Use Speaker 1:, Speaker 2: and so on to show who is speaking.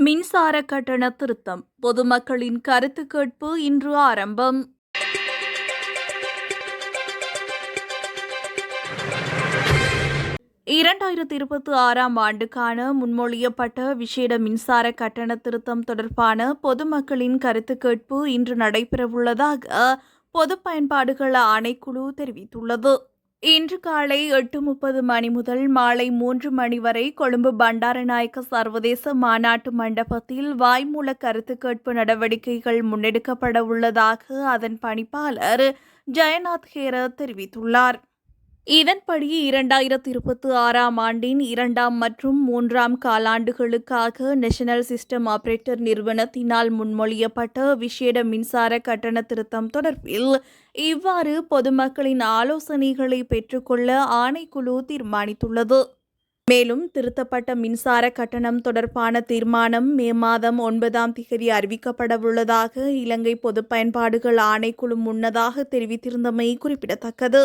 Speaker 1: மின்சார கட்டண திருத்தம் பொதுமக்களின் கருத்து கேட்பு இன்று ஆரம்பம். ஆண்டுக்கான முன்மொழியப்பட்ட விசேட மின்சார கட்டண திருத்தம் தொடர்பான பொதுமக்களின் கருத்து கேட்பு இன்று நடைபெறவுள்ளதாக பொது பயன்பாடுகள் ஆணைக்குழு தெரிவித்துள்ளது. இன்று காலை 8:30 மணி முதல் மாலை 3 மணி வரை கொழும்பு பண்டாரநாயக்க சர்வதேச மாநாட்டு மண்டபத்தில் வாய்மூல கருத்து கேட்பு நடவடிக்கைகள் முன்னெடுக்கப்பட உள்ளதாக அதன் பணிப்பாளர் ஜெயநாத் ஹேர தெரிவித்துள்ளார். இதன்படி 2026 ஆண்டின் 2ஆம் மற்றும் 3ஆம் காலாண்டுகளுக்காக நேஷனல் சிஸ்டம் ஆபரேட்டர் நிறுவனத்தினால் முன்மொழியப்பட்ட விசேட மின்சார கட்டண திருத்தம் தொடர்பில் இவ்வாறு பொதுமக்களின் ஆலோசனைகளை பெற்றுக்கொள்ள ஆணைக்குழு தீர்மானித்துள்ளது. மேலும் திருத்தப்பட்ட மின்சார கட்டணம் தொடர்பான தீர்மானம் மே மாதம் 9ஆம் தேதி அறிவிக்கப்படவுள்ளதாக இலங்கை பொது பயன்பாடுகள் ஆணைக்குழு முன்னதாக தெரிவித்திருந்தமை குறிப்பிடத்தக்கது.